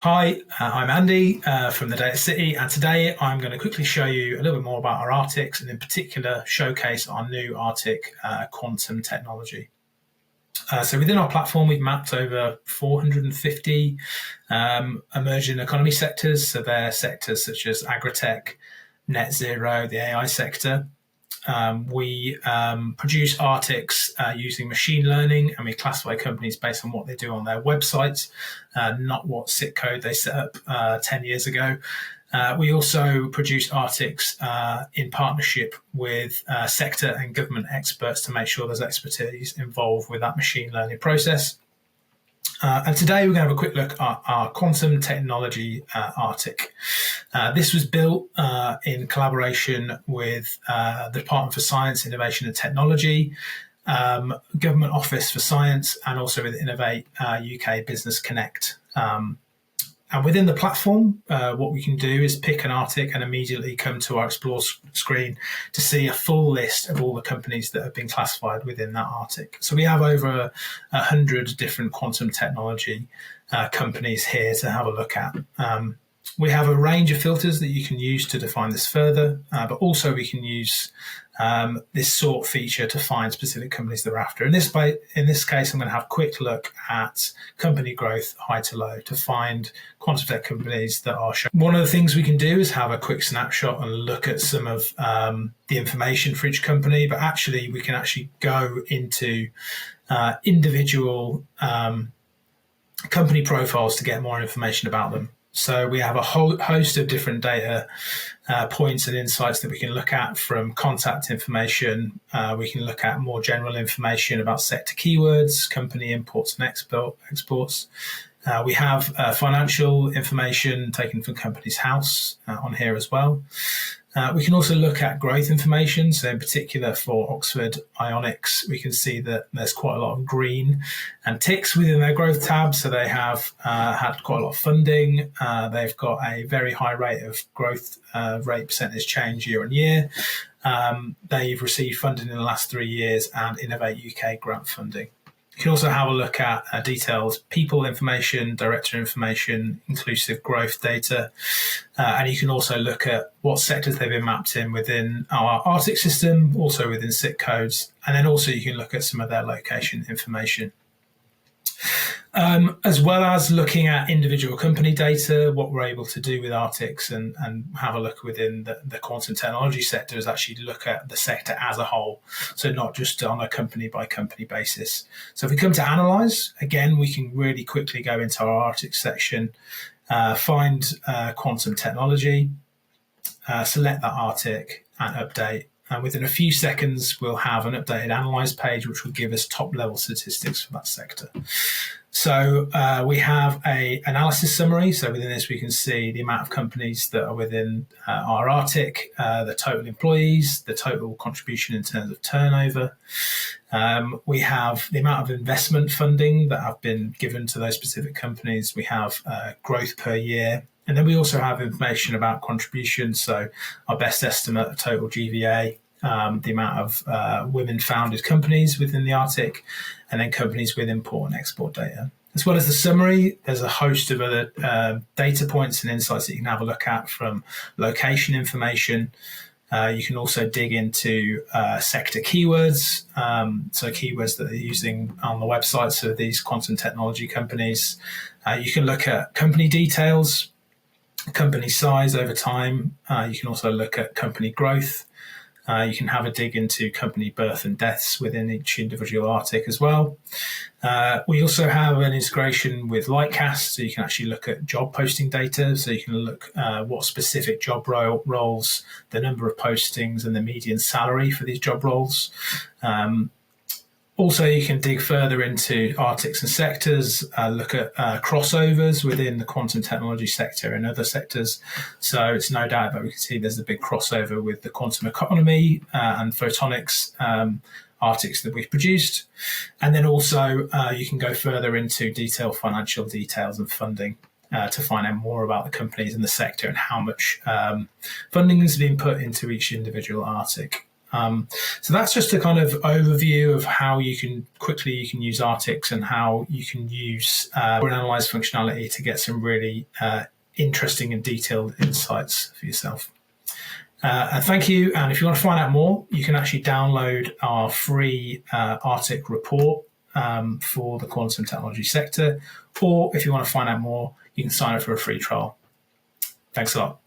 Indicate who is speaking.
Speaker 1: Hi, I'm Andy from the Data City, and today I'm going to quickly show you a little bit more about our RTICs and in particular showcase our new RTIC quantum technology. So within our platform, we've mapped over 450 emerging economy sectors. So they're sectors such as agri-tech, net zero, the AI sector. We produce RTICs using machine learning, and we classify companies based on what they do on their websites, not what SIT code they set up 10 years ago. We also produce RTICs in partnership with sector and government experts to make sure there's expertise involved with that machine learning process. And today we're going to have a quick look at our quantum technology RTIC. This was built in collaboration with the Department for Science, Innovation and Technology, Government Office for Science, and also with Innovate UK Business Connect. And within the platform, what we can do is pick an RTIC and immediately come to our Explore screen to see a full list of all the companies that have been classified within that RTIC. So we have over 100 different quantum technology companies here to have a look at. We have a range of filters that you can use to define this further, but also we can use this sort feature to find specific companies they're after. In this case, I'm going to have a quick look at company growth, high to low, to find quantum tech companies that are shown. One of the things we can do is have a quick snapshot and look at some of the information for each company, but actually we can actually go into individual company profiles to get more information about them. So we have a whole host of different data points and insights that we can look at, from contact information. We can look at more general information about sector keywords, company imports and exports. We have financial information taken from Companies House on here as well. We can also look at growth information. So in particular for Oxford Ionics, we can see that there's quite a lot of green and ticks within their growth tab. So they have had quite a lot of funding. They've got a very high rate of growth rate percentage change year on year. They've received funding in the last 3 years and Innovate UK grant funding. You can also have a look at detailed people information, director information, inclusive growth data, and you can also look at what sectors they've been mapped in within our RTIC system, also within SIT codes, and then also you can look at some of their location information. As well as looking at individual company data, what we're able to do with RTICs and have a look within the quantum technology sector is actually look at the sector as a whole, so not just on a company by company basis. So if we come to analyze, again, we can really quickly go into our RTIC section, find quantum technology, select that RTIC and update. And within a few seconds, we'll have an updated analyze page, which will give us top level statistics for that sector. So we have a analysis summary. So within this, we can see the amount of companies that are within our RTIC, the total employees, the total contribution in terms of turnover. We have the amount of investment funding that have been given to those specific companies. We have growth per year. And then we also have information about contributions. So our best estimate of total GVA, the amount of women-founded companies within the RTIC, and then companies with import and export data. As well as the summary, there's a host of other data points and insights that you can have a look at, from location information. You can also dig into sector keywords, so keywords that they're using on the websites of these quantum technology companies. You can look at company details, company size over time. You can also look at company growth. You can have a dig into company birth and deaths within each individual RTIC as well. We also have an integration with Lightcast, so you can actually look at job posting data. So you can look what specific job roles, the number of postings, and the median salary for these job roles. Also, you can dig further into RTICs and sectors, look at crossovers within the quantum technology sector and other sectors. So it's no doubt that we can see there's a big crossover with the quantum economy and photonics RTICs that we've produced. And then also you can go further into detailed financial details and funding to find out more about the companies in the sector and how much funding has been put into each individual RTIC. So that's just a kind of overview of how you can use RTICs and how you can use or analyze functionality to get some really interesting and detailed insights for yourself. And thank you. And if you want to find out more, you can actually download our free RTIC report for the quantum technology sector. Or if you want to find out more, you can sign up for a free trial. Thanks a lot.